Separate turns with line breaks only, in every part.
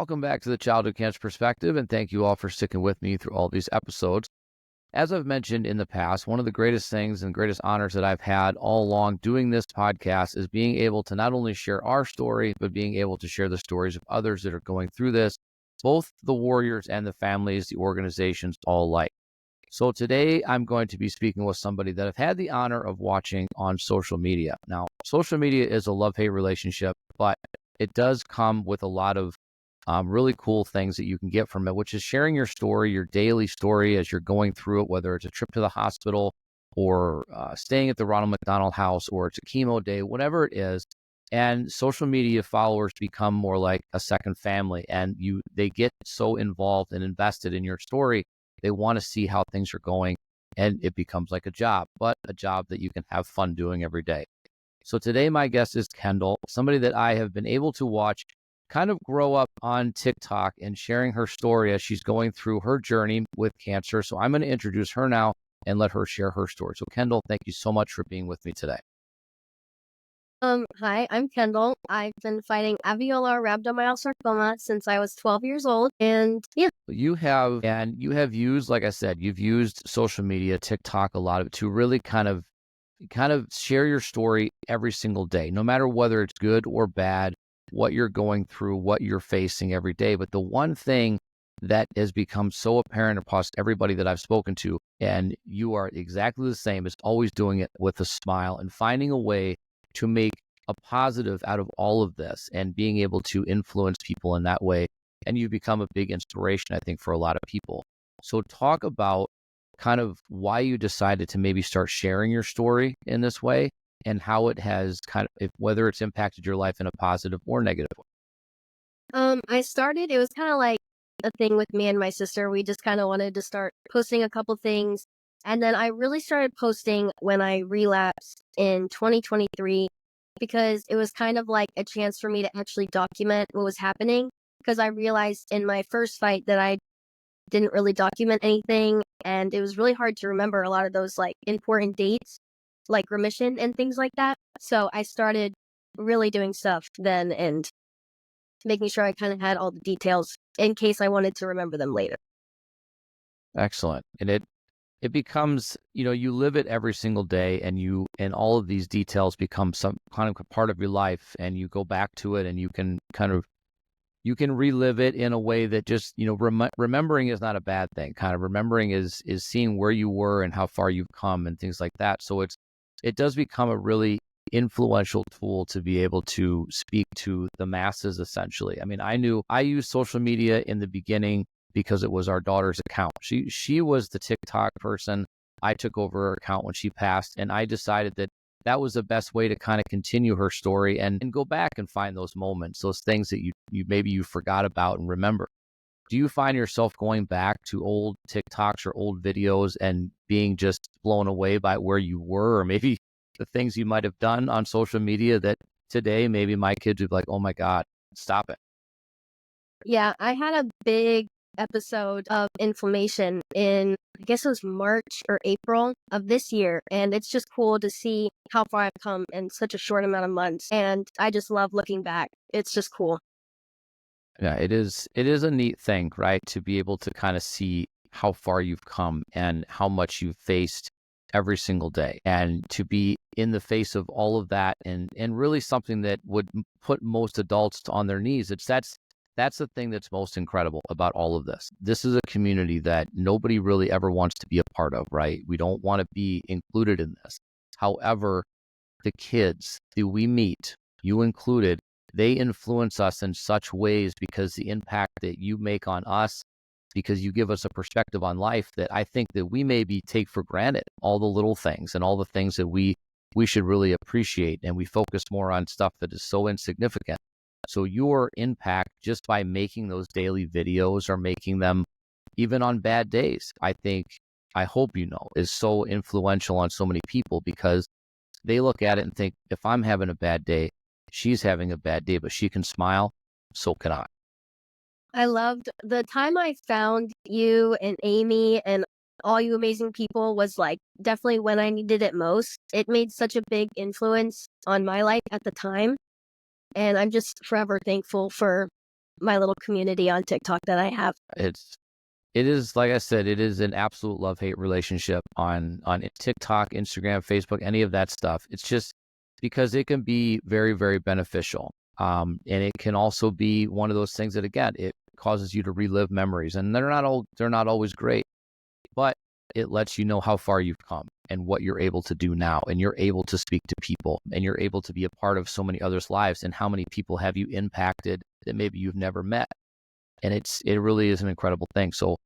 Welcome back to the Childhood Cancer Perspective, and thank you all for sticking with me through all these episodes. As I've mentioned in the past, one of the greatest things and greatest honors that I've had all along doing this podcast is being able to not only share our story, but being able to share the stories of others that are going through this, both the warriors and the families, the organizations, all alike. So today I'm going to be speaking with somebody that I've had the honor of watching on social media. Now, social media is a love-hate relationship, but it does come with a lot of really cool things that you can get from it, which is sharing your story, your daily story as you're going through it, whether it's a trip to the hospital or staying at the Ronald McDonald House or it's a chemo day, whatever it is. And social media followers become more like a second family, and they get so involved and invested in your story. They want to see how things are going, and it becomes like a job, but a job that you can have fun doing every day. So today my guest is Kendall, somebody that I have been able to watch kind of grow up on TikTok and sharing her story as she's going through her journey with cancer. So I'm going to introduce her now and let her share her story. So Kendall, thank you so much for being with me today.
Hi, I'm Kendall. I've been fighting alveolar rhabdomyosarcoma since I was 12 years old. And yeah.
You have used, like I said, you've used social media, TikTok, a lot of it to really kind of share your story every single day, no matter whether it's good or bad, what you're going through, what you're facing every day. But the one thing that has become so apparent across everybody that I've spoken to, and you are exactly the same, is always doing it with a smile and finding a way to make a positive out of all of this and being able to influence people in that way. And you've become a big inspiration, I think, for a lot of people. So talk about kind of why you decided to maybe start sharing your story in this way and how it has whether it's impacted your life in a positive or negative way.
It was kind of like a thing with me and my sister. We just kind of wanted to start posting a couple things. And then I really started posting when I relapsed in 2023 because it was kind of like a chance for me to actually document what was happening. Because I realized in my first fight that I didn't really document anything. And it was really hard to remember a lot of those like important dates, like remission and things like that. So I started really doing stuff then and making sure I kind of had all the details in case I wanted to remember them later.
Excellent. And it becomes, you live it every single day, and all of these details become some kind of a part of your life, and you go back to it and you can relive it in a way that just, remembering is not a bad thing. Kind of remembering is seeing where you were and how far you've come and things like that. So it does become a really influential tool to be able to speak to the masses, essentially. I mean, I used social media in the beginning because it was our daughter's account. She was the TikTok person. I took over her account when she passed, and I decided that was the best way to kind of continue her story and go back and find those moments, those things that you maybe you forgot about and remember. Do you find yourself going back to old TikToks or old videos and being just blown away by where you were, or maybe the things you might have done on social media that today maybe my kids would be like, oh my God, stop it?
Yeah, I had a big episode of inflammation in, I guess it was March or April of this year. And it's just cool to see how far I've come in such a short amount of months. And I just love looking back. It's just cool.
Yeah, it is a neat thing, right? To be able to kind of see how far you've come and how much you've faced every single day, and to be in the face of all of that and really something that would put most adults on their knees. That's the thing that's most incredible about all of this. This is a community that nobody really ever wants to be a part of, right? We don't want to be included in this. However, the kids that we meet, you included, they influence us in such ways because the impact that you make on us, because you give us a perspective on life that I think that we maybe take for granted, all the little things and all the things that we should really appreciate. And we focus more on stuff that is so insignificant. So your impact just by making those daily videos or making them even on bad days, I hope is so influential on so many people, because they look at it and think, if I'm having a bad day, she's having a bad day, but she can smile, so can I.
I loved the time I found you and Amy and all you amazing people was like definitely when I needed it most. It made such a big influence on my life at the time. And I'm just forever thankful for my little community on TikTok that I have.
It is, like I said, it is an absolute love-hate relationship on TikTok, Instagram, Facebook, any of that stuff. It's just because it can be very, very beneficial. And it can also be one of those things that, again, it causes you to relive memories. And they're not always great, but it lets you know how far you've come and what you're able to do now. And you're able to speak to people and you're able to be a part of so many others' lives. And how many people have you impacted that maybe you've never met? And it really is an incredible thing. So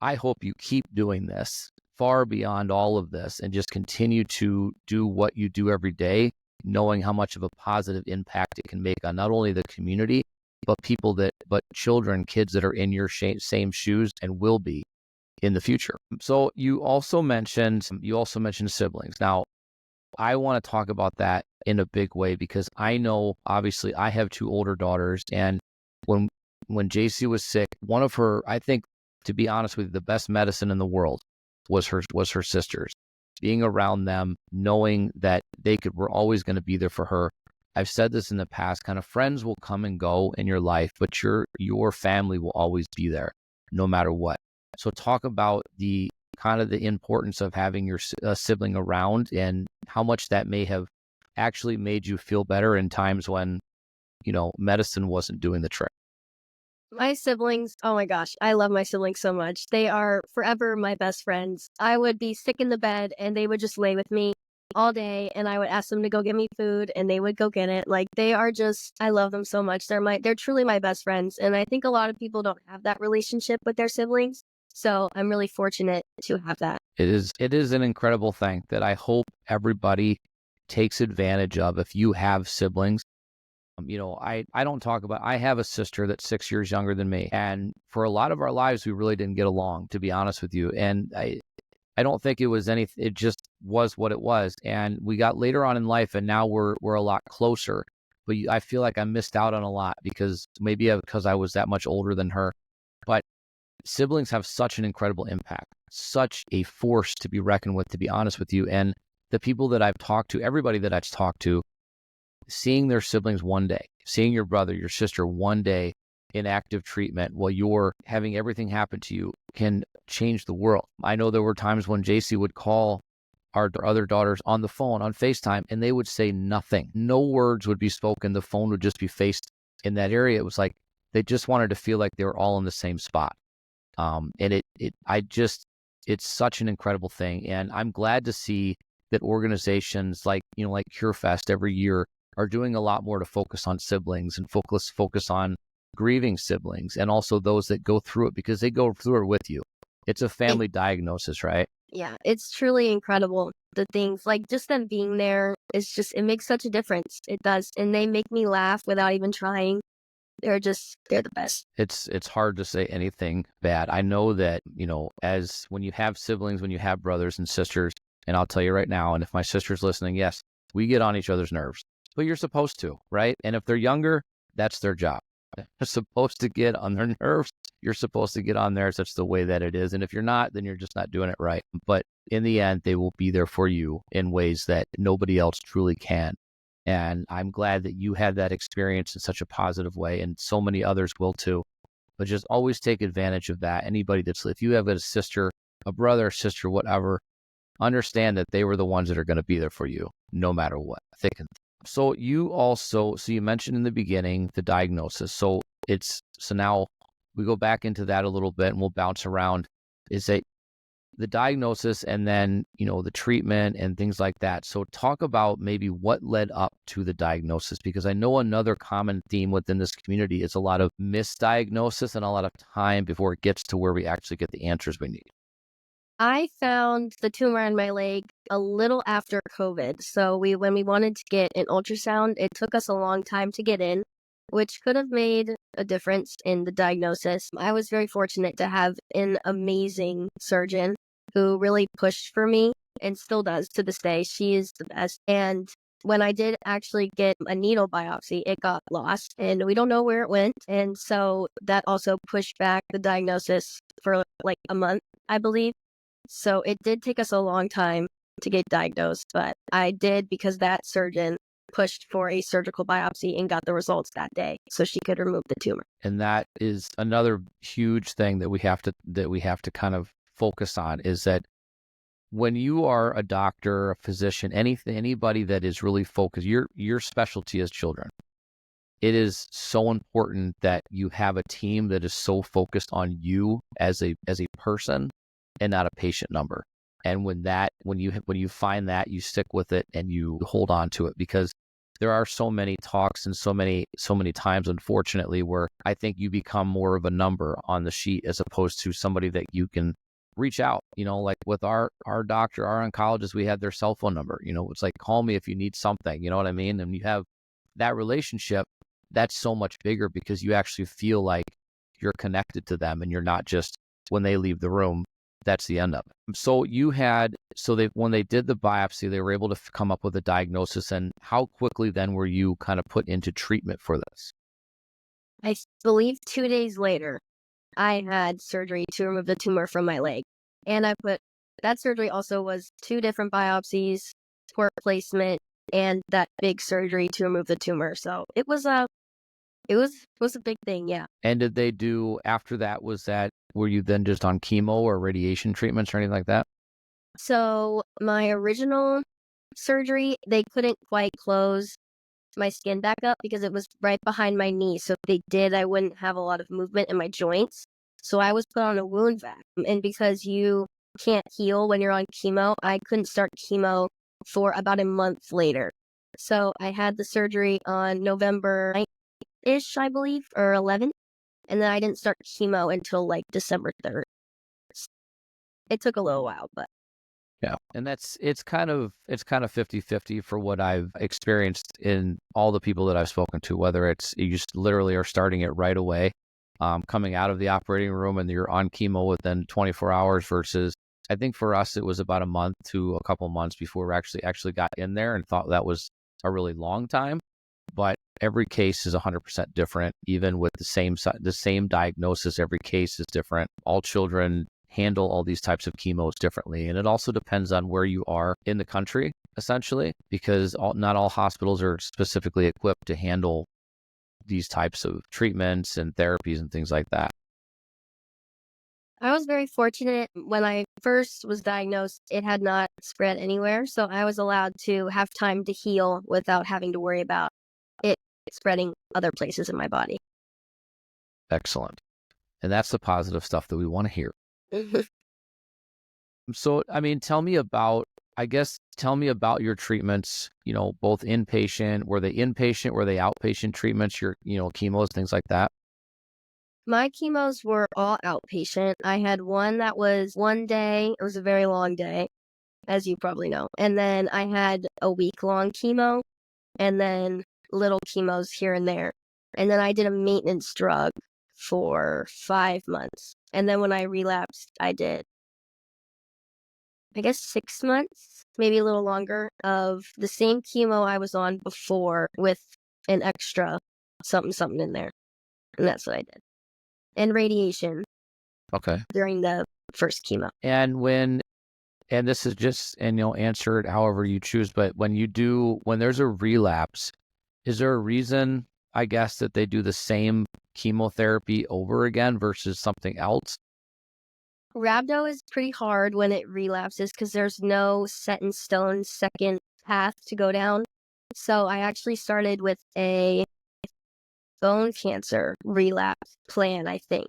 I hope you keep doing this far beyond all of this and just continue to do what you do every day, knowing how much of a positive impact it can make on not only the community, but children, kids that are in your same shoes and will be in the future. So you also mentioned siblings. Now, I want to talk about that in a big way because I know, obviously, I have two older daughters, and when JC was sick, one of her, I think, to be honest with you, the best medicine in the world was her sisters. Being around them, knowing that were always going to be there for her. I've said this in the past, kind of friends will come and go in your life, but your family will always be there no matter what. So talk about the importance of having your sibling around and how much that may have actually made you feel better in times when, medicine wasn't doing the trick.
My siblings, oh my gosh, I love my siblings so much. They are forever my best friends. I would be sick in the bed and they would just lay with me all day, and I would ask them to go get me food and they would go get it. Like, they are just, I love them so much. They're truly my best friends. And I think a lot of people don't have that relationship with their siblings. So I'm really fortunate to have that.
It is an incredible thing that I hope everybody takes advantage of if you have siblings. I don't talk about, I have a sister that's 6 years younger than me. And for a lot of our lives, we really didn't get along, to be honest with you. And I don't think it was anything, it just was what it was. And we got later on in life and now we're a lot closer. But I feel like I missed out on a lot because I was that much older than her. But siblings have such an incredible impact, such a force to be reckoned with, to be honest with you. And the people that I've talked to, everybody that I've talked to, seeing their siblings one day, seeing your brother, your sister one day in active treatment while you're having everything happen to you can change the world. I know there were times when JC would call our other daughters on the phone, on FaceTime, and they would say nothing. No words would be spoken. The phone would just be faced in that area. It was like they just wanted to feel like they were all in the same spot. And it's such an incredible thing. And I'm glad to see that organizations like CureFest every year are doing a lot more to focus on siblings and focus on grieving siblings and also those that go through it, because they go through it with you. It's a family diagnosis, right?
Yeah, it's truly incredible. The things, like, just them being there, it makes such a difference. It does. And they make me laugh without even trying. They're the best.
It's hard to say anything bad. I know that, as when you have siblings, when you have brothers and sisters, and I'll tell you right now, and if my sister's listening, yes, we get on each other's nerves, but you're supposed to, right? And if they're younger, that's their job. They're supposed to get on their nerves. You're supposed to get on theirs. That's the way that it is. And if you're not, then you're just not doing it right. But in the end, they will be there for you in ways that nobody else truly can. And I'm glad that you had that experience in such a positive way, and so many others will too. But just always take advantage of that. Anybody if you have a sister, a brother, sister, whatever, understand that they were the ones that are going to be there for you no matter what. So you mentioned in the beginning the diagnosis. So now we go back into that a little bit and we'll bounce around. Is that the diagnosis and then, the treatment and things like that. So talk about maybe what led up to the diagnosis, because I know another common theme within this community is a lot of misdiagnosis and a lot of time before it gets to where we actually get the answers we need.
I found the tumor in my leg a little after COVID. So when we wanted to get an ultrasound, it took us a long time to get in, which could have made a difference in the diagnosis. I was very fortunate to have an amazing surgeon who really pushed for me and still does to this day. She is the best. And when I did actually get a needle biopsy, it got lost and we don't know where it went. And so that also pushed back the diagnosis for like a month, I believe. So it did take us a long time to get diagnosed, but I did, because that surgeon pushed for a surgical biopsy and got the results that day so she could remove the tumor.
And that is another huge thing that we have to kind of focus on, is that when you are a doctor, a physician, anybody that is really focused, your specialty is children. It is so important that you have a team that is so focused on you as a person and not a patient number. And when you find that, you stick with it and you hold on to it, because there are so many talks and so many times, unfortunately, where I think you become more of a number on the sheet as opposed to somebody that you can reach out. Like with our doctor, our oncologist, we had their cell phone number. It's like, call me if you need something. You know what I mean? And you have that relationship. That's so much bigger because you actually feel like you're connected to them, and you're not just, when they leave the room, that's the end of it. So when they did the biopsy, they were able to come up with a diagnosis. And how quickly then were you kind of put into treatment for this?
I believe 2 days later, I had surgery to remove the tumor from my leg. And that surgery also was 2 different biopsies, port placement, and that big surgery to remove the tumor. So it was a big thing, yeah.
And did they do, after that, were you then just on chemo or radiation treatments or anything like that?
So my original surgery, they couldn't quite close my skin back up because it was right behind my knee. So if they did, I wouldn't have a lot of movement in my joints. So I was put on a wound vac. And because you can't heal when you're on chemo, I couldn't start chemo for about a month later. So I had the surgery on November 9th-ish, I believe, or 11th. And then I didn't start chemo until like December 3rd. It took a little while, but.
Yeah. And it's kind of 50-50 for what I've experienced in all the people that I've spoken to, whether it's you just literally are starting it right away, coming out of the operating room and you're on chemo within 24 hours versus, I think for us, it was about a month to a couple months before we actually got in there and thought that was a really long time. But every case is 100% different. Even with the same diagnosis, every case is different. All children handle all these types of chemos differently. And it also depends on where you are in the country, essentially, because not all hospitals are specifically equipped to handle these types of treatments and therapies and things like that.
I was very fortunate. When I first was diagnosed, it had not spread anywhere. So I was allowed to have time to heal without having to worry about it spreading other places in my body.
Excellent. And that's the positive stuff that we want to hear. So, I mean, tell me about your treatments, both inpatient, were they outpatient treatments, your, chemos, things like that?
My chemos were all outpatient. I had one that was one day. It was a very long day, as you probably know. And then I had a week-long chemo and then little chemos here and there. And then I did a maintenance drug for 5 months. And then when I relapsed, I did, I guess, 6 months, maybe a little longer, of the same chemo I was on before with an extra something in there. And that's what I did. And radiation.
Okay.
During the first chemo.
And this is just, and you'll answer it however you choose, but when there's a relapse, is there a reason, I guess, that they do the same chemotherapy over again versus something else?
Rhabdo is pretty hard when it relapses because there's no set in stone second path to go down. So I actually started with a bone cancer relapse plan, I think.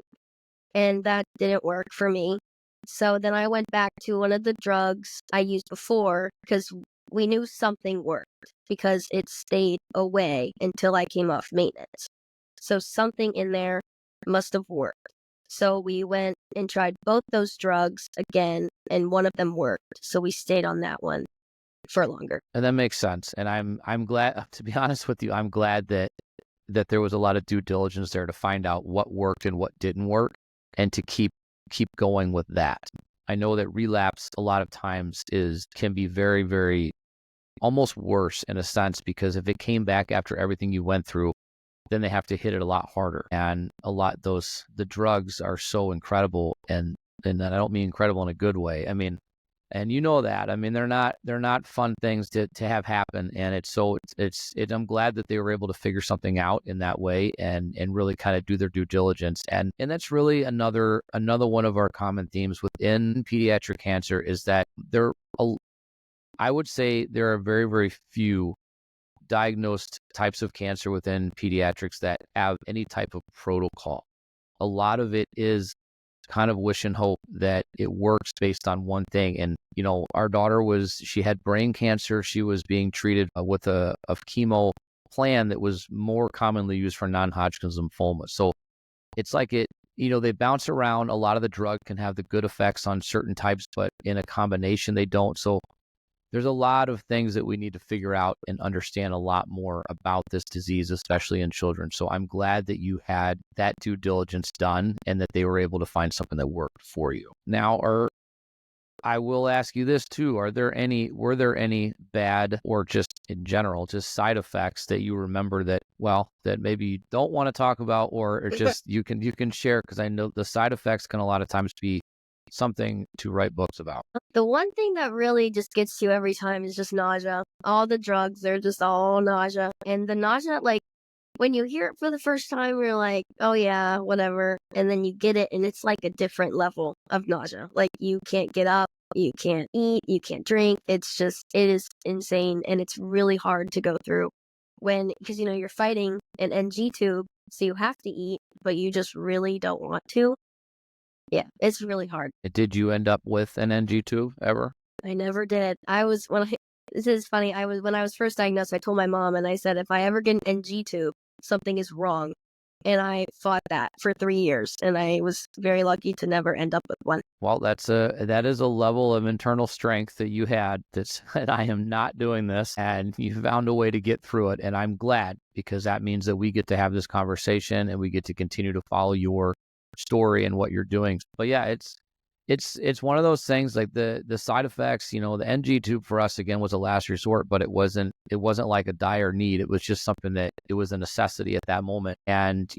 And that didn't work for me. So then I went back to one of the drugs I used before because we knew something worked because it stayed away until I came off maintenance. So something in there must have worked. So we went and tried both those drugs again, and one of them worked. So we stayed on that one for longer.
And that makes sense. And I'm glad, to be honest with you, I'm glad that there was a lot of due diligence there to find out what worked and what didn't work, and to keep going with that. I know that relapse a lot of times can be very, very almost worse in a sense, because if it came back after everything you went through, then they have to hit it a lot harder. And the drugs are so incredible, and I don't mean incredible in a good way. I mean, And you know that. I mean, they're not fun things to have happen. And I'm glad that they were able to figure something out in that way and really kind of do their due diligence. And that's really another one of our common themes within pediatric cancer is that I would say there are very, very few diagnosed types of cancer within pediatrics that have any type of protocol. A lot of it is kind of wish and hope that it works based on one thing. And, our daughter she had brain cancer. She was being treated with a chemo plan that was more commonly used for non-Hodgkin's lymphoma. So it's like they bounce around. A lot of the drug can have the good effects on certain types, but in a combination, they don't. So there's a lot of things that we need to figure out and understand a lot more about this disease, especially in children. So I'm glad that you had that due diligence done and that they were able to find something that worked for you. Now, I will ask you this too. Were there any bad or just in general, just side effects that you remember that maybe you don't want to talk about or just you can share? Because I know the side effects can a lot of times be something to write books about.
The one thing that really just gets you every time is just nausea. All the drugs, they're just all nausea. And the nausea, like, when you hear it for the first time, you're like, oh yeah, whatever. And then you get it, and it's like a different level of nausea. Like, you can't get up, you can't eat, you can't drink. It is insane, and it's really hard to go through because, you're fighting an NG tube, so you have to eat, but you just really don't want to. Yeah, it's really hard.
Did you end up with an NG tube ever?
I never did. This is funny. When I was first diagnosed, I told my mom and I said, if I ever get an NG tube, something is wrong. And I fought that for 3 years, and I was very lucky to never end up with one.
Well, that is a level of internal strength that you had that I am not doing this, and you found a way to get through it. And I'm glad, because that means that we get to have this conversation and we get to continue to follow your story and what you're doing. But yeah, it's one of those things, like the side effects, the NG tube for us again was a last resort, but it wasn't like a dire need. It was just something that it was a necessity at that moment. And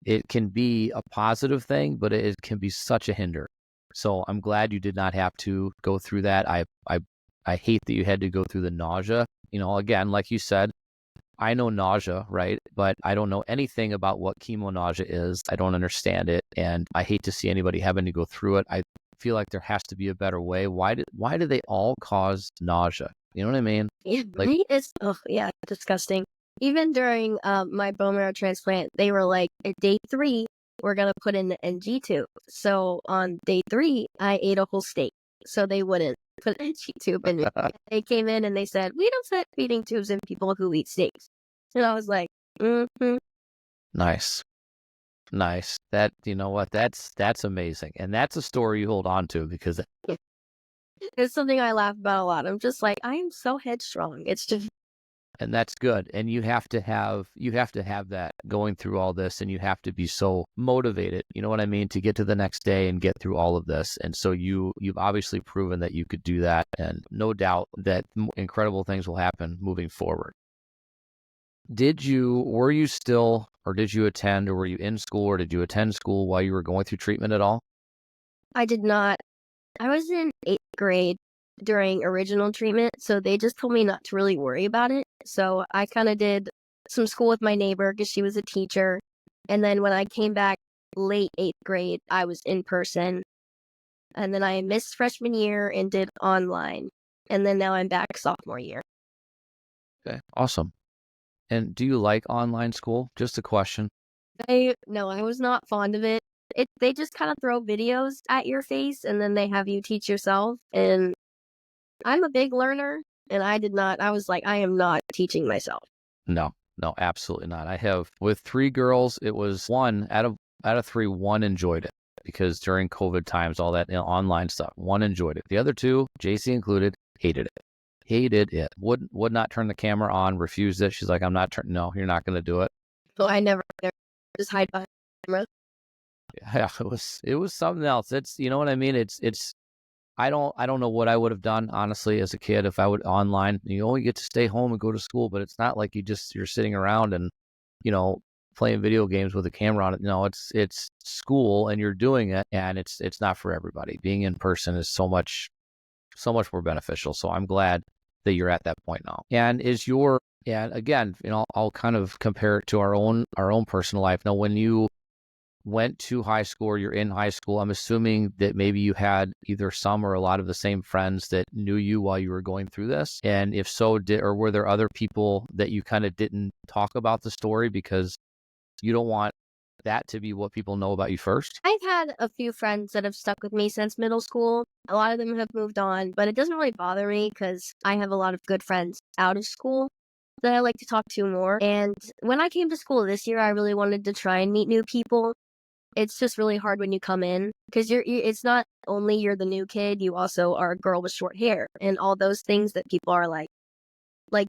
it can be a positive thing, but it can be such a hinder. So I'm glad you did not have to go through that. I hate that you had to go through the nausea. Again, like you said, I know nausea, right? But I don't know anything about what chemo nausea is. I don't understand it. And I hate to see anybody having to go through it. I feel like there has to be a better way. Why do they all cause nausea? You know what I mean?
Yeah, right? It's, disgusting. Even during my bone marrow transplant, they were like, at day 3, we're going to put in the NG tube. So on day 3, I ate a whole steak. So they wouldn't put an NG tube in me. They came in and they said, we don't put feeding tubes in people who eat steaks. And I was like, mm-hmm.
Nice. That, that's amazing. And that's a story you hold on to, because
it's something I laugh about a lot. I'm just like, I am so headstrong. It's just.
And that's good. And you have to have that going through all this, and you have to be so motivated, you know what I mean, to get to the next day and get through all of this. And so you've obviously proven that you could do that, and no doubt that incredible things will happen moving forward. Were you still, or did you attend, or were you in school, or did you attend school while you were going through treatment at all?
I did not. I was in 8th grade during original treatment, so they just told me not to really worry about it. So I kind of did some school with my neighbor because she was a teacher. And then when I came back late 8th grade, I was in person. And then I missed freshman year and did online. And then now I'm back sophomore year.
Okay, awesome. And do you like online school? Just a question.
No, I was not fond of it. They just kind of throw videos at your face and then they have you teach yourself. And I'm a big learner, and I was like, I am not teaching myself.
No, absolutely not. I have, with 3 girls, it was 1 out of 3, 1 enjoyed it, because during COVID times, all that online stuff, 1 enjoyed it. The other 2, JC included, hated it. Would not turn the camera on, refused it. She's like, no, you're not going to do it.
So I never just hide behind the camera.
Yeah, it was something else. It's, you know what I mean? It's I don't know what I would have done, honestly, as a kid if I would online. You only get to stay home and go to school, but it's not like you're sitting around and, playing video games with a camera on it. No, it's school and you're doing it, and it's not for everybody. Being in person is so much so much more beneficial. So I'm glad that you're at that point now. And again, I'll kind of compare it to our own personal life. Now, when you went to high school or you're in high school, I'm assuming that maybe you had either some or a lot of the same friends that knew you while you were going through this. And if so, were there other people that you kind of didn't talk about the story because you don't want that to be what people know about you first?
I've had a few friends that have stuck with me since middle school. A lot of them have moved on, but it doesn't really bother me because I have a lot of good friends out of school that I like to talk to more. And when I came to school this year, I really wanted to try and meet new people. It's just really hard when you come in because it's not only you're the new kid, you also are a girl with short hair and all those things that people are like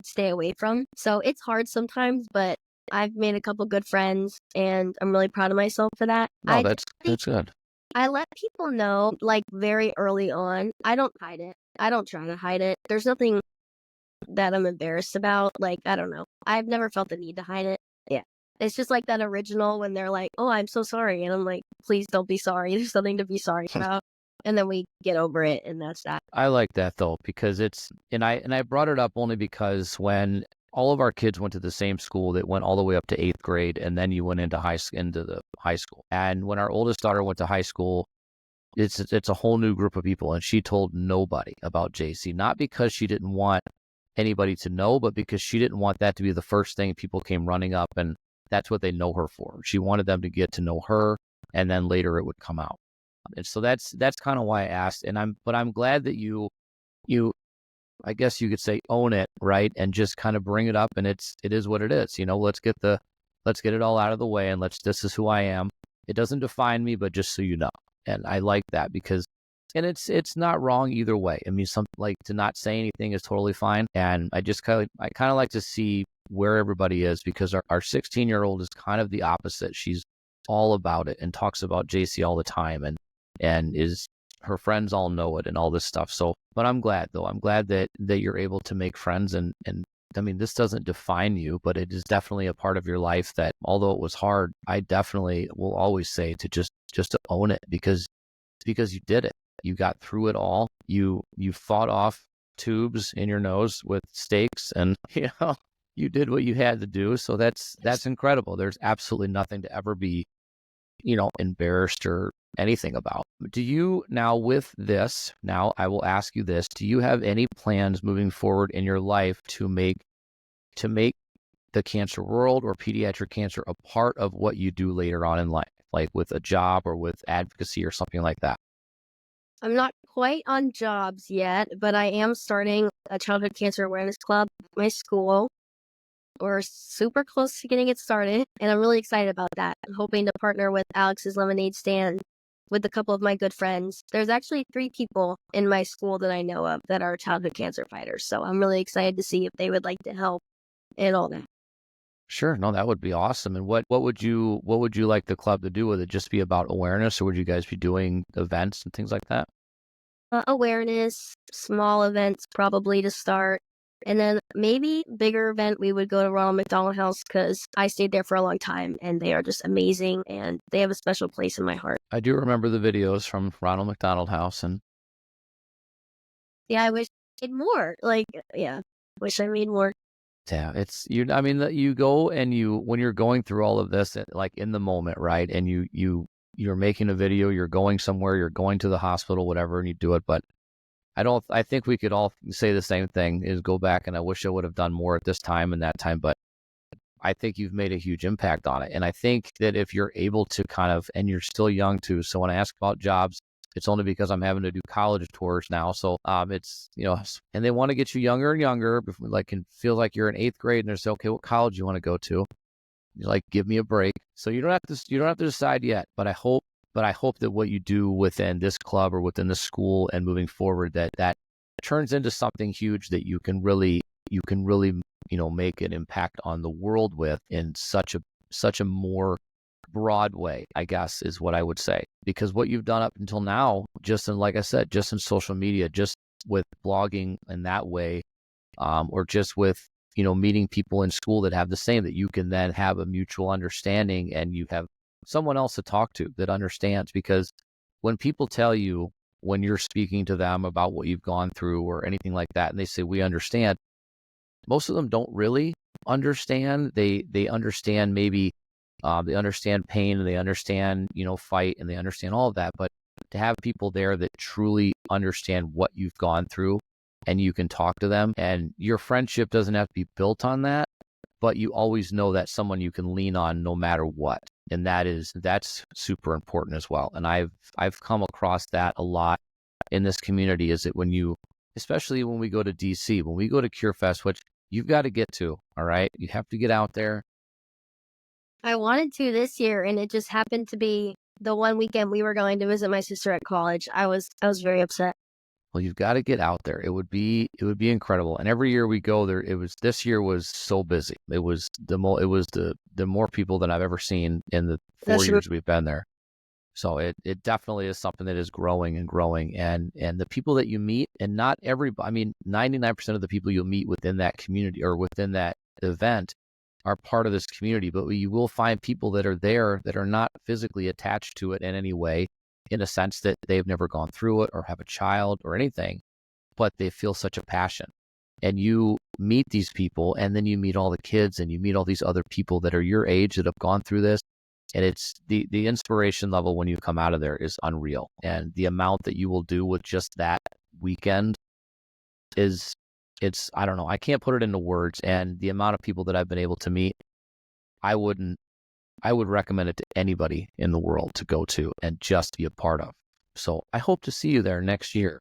stay away from. So it's hard sometimes, but I've made a couple good friends and I'm really proud of myself for that.
No, that's good.
I let people know like very early on. I don't hide it. I don't try to hide it. There's nothing that I'm embarrassed about. Like, I don't know. I've never felt the need to hide it. Yeah. It's just like that original when they're like, "Oh, I'm so sorry." And I'm like, "Please don't be sorry. There's nothing to be sorry about." And then we get over it and that's that.
I like that though, because I brought it up only because when all of our kids went to the same school that went all the way up to 8th grade, and then you went into the high school. And when our oldest daughter went to high school, it's a whole new group of people, and she told nobody about JC, not because she didn't want anybody to know, but because she didn't want that to be the first thing people came running up, and that's what they know her for. She wanted them to get to know her, and then later it would come out. And so that's kind of why I asked. And I'm glad that you I guess you could say own it, right? And just kind of bring it up, and it is what it is. Let's get it all out of the way, and this is who I am. It doesn't define me, but just so you know. And I like that because it's not wrong either way. I mean, like to not say anything is totally fine. And I kind of like to see where everybody is, because our 16-year-old is kind of the opposite. She's all about it and talks about JC all the time, and her friends all know it and all this stuff. So, but I'm glad though. I'm glad that you're able to make friends, and I mean, this doesn't define you, but it is definitely a part of your life that, although it was hard, I definitely will always say to just to own it, because you did it. You got through it all. You fought off tubes in your nose with stakes, and you did what you had to do. So that's incredible. There's absolutely nothing to ever be, embarrassed or anything about. Do you now, with this, now I will ask you this, do you have any plans moving forward in your life to make the cancer world or pediatric cancer a part of what you do later on in life, like with a job or with advocacy or something like that?
I'm not quite on jobs yet, but I am starting a childhood cancer awareness club at my school. We're super close to getting it started, and I'm really excited about that. I'm hoping to partner with Alex's Lemonade Stand with a couple of my good friends. There's actually 3 people in my school that I know of that are childhood cancer fighters, so I'm really excited to see if they would like to help and all that.
Sure. No, that would be awesome. And what would you like the club to do? Would it just be about awareness, or would you guys be doing events and things like that?
Awareness, small events probably to start. And then maybe bigger event, we would go to Ronald McDonald House because I stayed there for a long time and they are just amazing and they have a special place in my heart.
I do remember the videos from Ronald McDonald House, and
Yeah, I wish I made more. Wish I made more.
yeah, it's you. I mean, you go and when you're going through all of this, like in the moment, right? And you're making a video, you're going somewhere, you're going to the hospital, whatever, and you do it. But I think we could all say the same thing, is go back and I wish I would have done more at this time and that time, but I think you've made a huge impact on it. And I think that if you're able to and you're still young too. So when I ask about jobs, it's only because I'm having to do college tours now. So it's, and they want to get you younger and younger, like, and feel like you're in 8th grade and they say, okay, what college you want to go to? You're like, give me a break. So you don't have to decide yet, but I hope that what you do within this club or within the school and moving forward, that turns into something huge that you can really, make an impact on the world with in such a more broad way, I guess, is what I would say. Because what you've done up until now, like I said, just in social media, just with blogging in that way, or just with, meeting people in school that have the same, that you can then have a mutual understanding and you have someone else to talk to that understands. Because when people tell you when you're speaking to them about what you've gone through or anything like that, and they say, we understand, most of them don't really understand. They understand maybe, they understand pain, and they understand, fight, and they understand all of that. But to have people there that truly understand what you've gone through, and you can talk to them, and your friendship doesn't have to be built on that, but you always know that someone you can lean on no matter what. And that's super important as well. And I've come across that a lot in this community, is that especially when we go to DC, when we go to Cure Fest, which you've got to get to, all right? You have to get out there.
I wanted to this year, and it just happened to be the one weekend we were going to visit my sister at college. I was very upset.
Well, you've got to get out there. It would be incredible. And every year we go there, this year was so busy. It was the more people than I've ever seen in the 4 years we've been there. So it definitely is something that is growing and growing. And the people that you meet, and not everybody, I mean, 99% of the people you'll meet within that community or within that event are part of this community, but you will find people that are there that are not physically attached to it in any way, in a sense that they've never gone through it or have a child or anything, but they feel such a passion. And you meet these people, and then you meet all the kids, and you meet all these other people that are your age that have gone through this. And it's the inspiration level when you come out of there is unreal. And the amount that you will do with just that weekend I don't know, I can't put it into words. And the amount of people that I've been able to meet, I would recommend it to anybody in the world to go to and just be a part of. So I hope to see you there next year.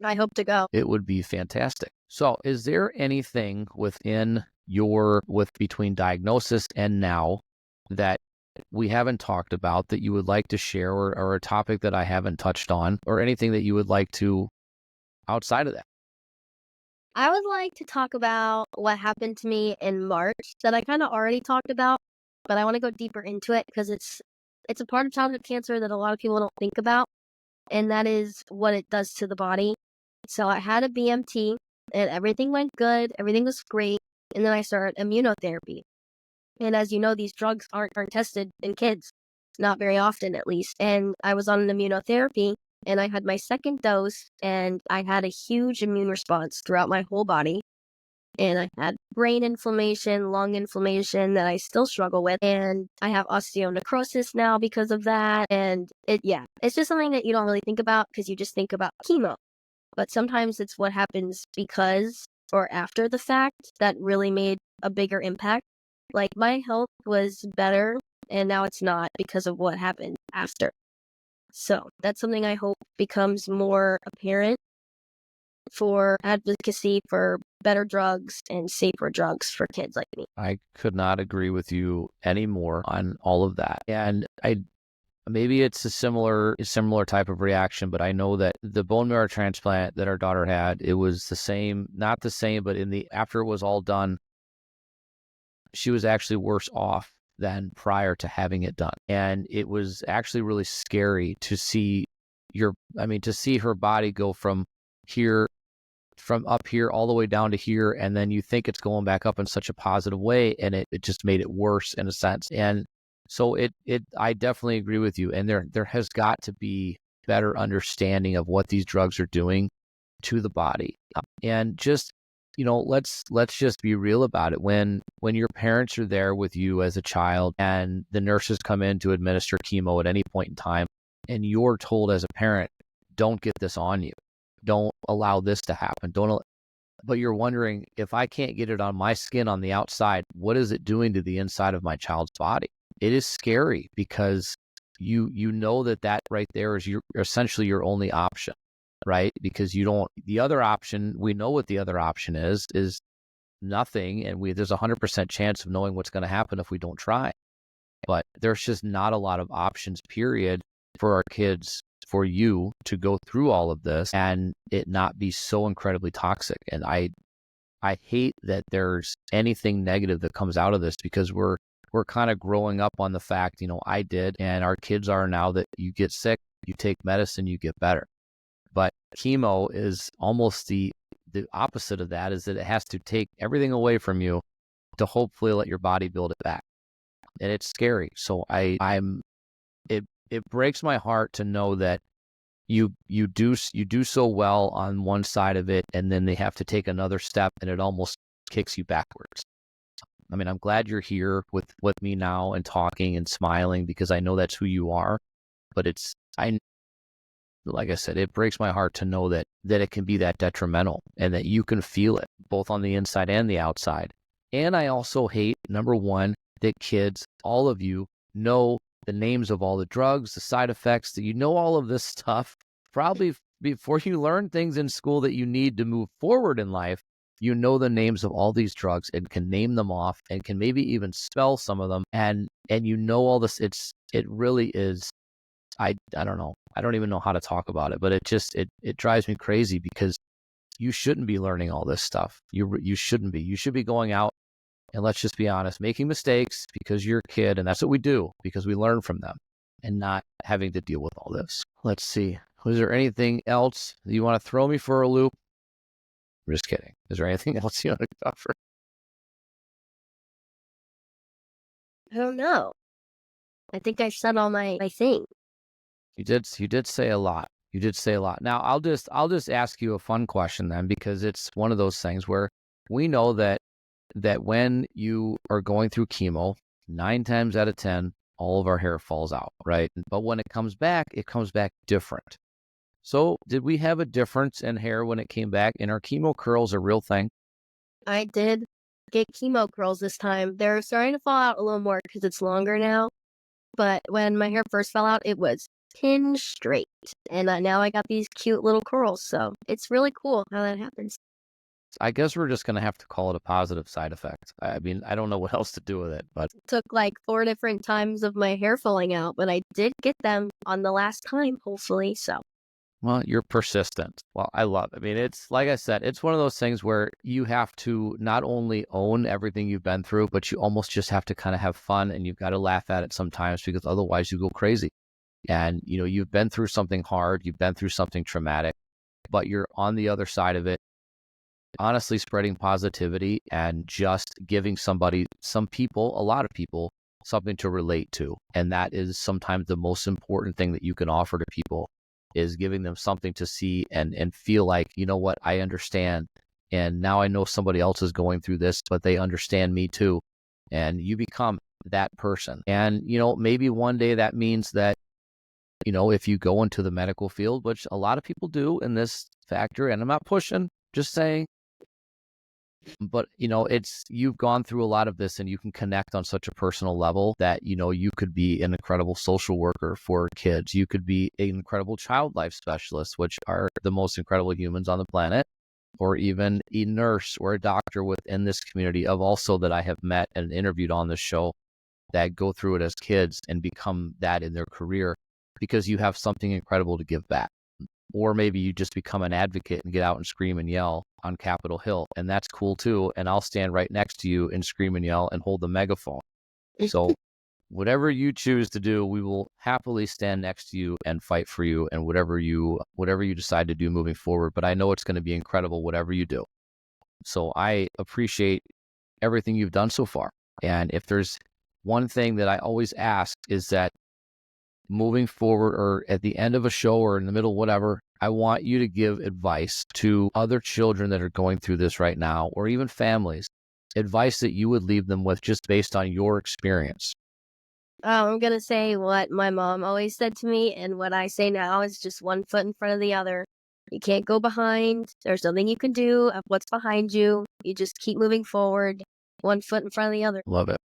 I hope to go.
It would be fantastic. So is there anything between diagnosis and now that we haven't talked about that you would like to share, or a topic that I haven't touched on, or anything that you would like to outside of that?
I would like to talk about what happened to me in March that I kind of already talked about, but I want to go deeper into it because it's a part of childhood cancer that a lot of people don't think about, and that is what it does to the body. So I had a BMT, and everything went good, everything was great, and then I started immunotherapy. And as you know, these drugs aren't tested in kids, not very often at least. And I was on an immunotherapy, and I had my second dose, and I had a huge immune response throughout my whole body. And I had brain inflammation, lung inflammation that I still struggle with. And I have osteonecrosis now because of that. And it's just something that you don't really think about because you just think about chemo. But sometimes it's what happens because or after the fact that really made a bigger impact. Like, my health was better, and now it's not because of what happened after. So that's something I hope becomes more apparent for advocacy for better drugs and safer drugs for kids like me.
I could not agree with you anymore on all of that. And maybe it's a similar type of reaction, but I know that the bone marrow transplant that our daughter had, it was the same, not the same, but after it was all done, she was actually worse off than prior to having it done. And it was actually really scary to see her body go from up here all the way down to here, and then you think it's going back up in such a positive way, and it just made it worse in a sense. And so I definitely agree with you. And there has got to be better understanding of what these drugs are doing to the body. And just, let's just be real about it. When your parents are there with you as a child, and the nurses come in to administer chemo at any point in time, and you're told as a parent, don't get this on you. Don't allow this to happen. But you're wondering, if I can't get it on my skin on the outside, what is it doing to the inside of my child's body? It is scary because you know that right there is essentially your only option, right? Because the other option, we know what the other option is nothing. And there's 100% chance of knowing what's going to happen if we don't try. But there's just not a lot of options, period, for our kids, for you to go through all of this and it not be so incredibly toxic. And I hate that there's anything negative that comes out of this, because we're kind of growing up on the fact, I did, and our kids are now, that you get sick, you take medicine, you get better. But chemo is almost the opposite of that, is that it has to take everything away from you to hopefully let your body build it back. And it's scary. So it breaks my heart to know that you do so well on one side of it, and then they have to take another step, and it almost kicks you backwards. I mean, I'm glad you're here with me now and talking and smiling, because I know that's who you are. But like I said, it breaks my heart to know that it can be that detrimental, and that you can feel it both on the inside and the outside. And I also hate, number one, that kids, all of you, know the names of all the drugs, the side effects, that you know all of this stuff probably before you learn things in school that you need to move forward in life. You know the names of all these drugs and can name them off and can maybe even spell some of them. And you know all this. It really is. I don't know. I don't even know how to talk about it, but it drives me crazy, because you shouldn't be learning all this stuff. You shouldn't be. You should be going out and, let's just be honest, making mistakes because you're a kid, and that's what we do, because we learn from them, and not having to deal with all this. Let's see. Was there anything else that you want to throw me for a loop? I'm just kidding. Is there anything else you want to cover?
I don't know. I think I said all my thing.
You did say a lot. You did say a lot. Now, I'll just ask you a fun question then, because it's one of those things where we know that when you are going through chemo, 9 times out of 10, all of our hair falls out, right? But when it comes back different. So did we have a difference in hair when it came back? And are chemo curls a real thing?
I did get chemo curls this time. They're starting to fall out a little more because it's longer now. But when my hair first fell out, it was pin straight. And now I got these cute little curls. So it's really cool how that happens.
I guess we're just going to have to call it a positive side effect. I mean, I don't know what else to do with it, but
It took like 4 different times of my hair falling out, but I did get them on the last time, hopefully. So,
well, you're persistent. Well, I love it. I mean, it's like I said, it's one of those things where you have to not only own everything you've been through, but you almost just have to kind of have fun, and you've got to laugh at it sometimes, because otherwise you go crazy. And, you've been through something hard, you've been through something traumatic, but you're on the other side of it, honestly spreading positivity and just giving some people, a lot of people, something to relate to. And that is sometimes the most important thing that you can offer to people, is giving them something to see and feel like, you know what, I understand. And now I know somebody else is going through this, but they understand me too. And you become that person. And, maybe one day that means that, if you go into the medical field, which a lot of people do in this factor, and I'm not pushing, just saying, but you've gone through a lot of this, and you can connect on such a personal level that you could be an incredible social worker for kids. You could be an incredible child life specialist, which are the most incredible humans on the planet, or even a nurse or a doctor within this community of also that I have met and interviewed on this show, that go through it as kids and become that in their career, because you have something incredible to give back. Or maybe you just become an advocate and get out and scream and yell on Capitol Hill. And that's cool too. And I'll stand right next to you and scream and yell and hold the megaphone. So whatever you choose to do, we will happily stand next to you and fight for you, and whatever you decide to do moving forward. But I know it's going to be incredible, whatever you do. So I appreciate everything you've done so far. And if there's one thing that I always ask, is that moving forward, or at the end of a show or in the middle, whatever, I want you to give advice to other children that are going through this right now, or even families, advice that you would leave them with just based on your experience.
I'm going to say what my mom always said to me, and what I say now is just one foot in front of the other. You can't go behind. There's nothing you can do of what's behind you. You just keep moving forward, one foot in front of the other.
Love it.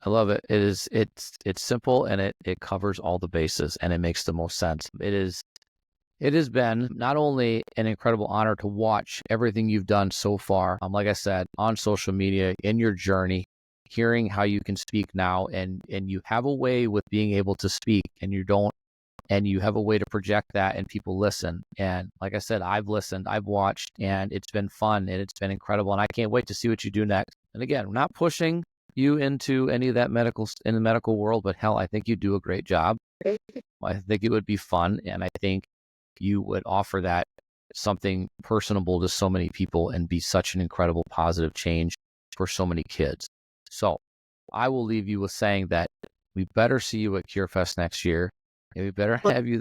I love it. It's simple, and it covers all the bases, and it makes the most sense. It has been not only an incredible honor to watch everything you've done so far, like I said, on social media, in your journey, hearing how you can speak now, and you have a way with being able to speak, and you have a way to project that, and people listen. And like I said, I've listened, I've watched, and it's been fun, and it's been incredible, and I can't wait to see what you do next. And again, we're not pushing you into any of that in the medical world, but hell, I think you do a great job. I think it would be fun, and I think you would offer that something personable to so many people and be such an incredible positive change for so many kids. So I will leave you with saying that we better see you at CureFest next year, and we better have you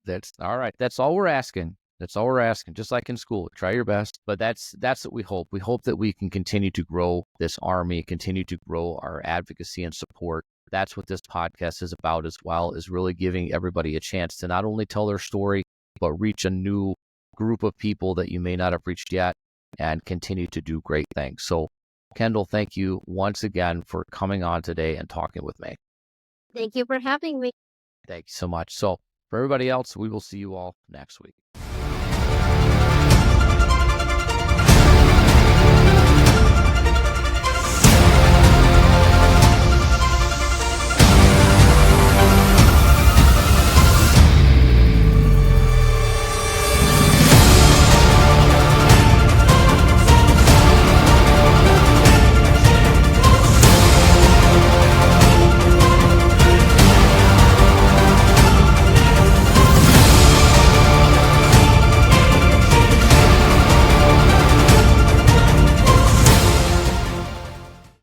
That's all right. That's all we're asking. That's all we're asking. Just like in school, try your best. But that's what we hope. We hope that we can continue to grow this army, continue to grow our advocacy and support. That's what this podcast is about as well, is really giving everybody a chance to not only tell their story, but reach a new group of people that you may not have reached yet and continue to do great things. So, Kendall, thank you once again for coming on today and talking with me.
Thank you for having me.
Thank you so much. So, for everybody else, we will see you all next week.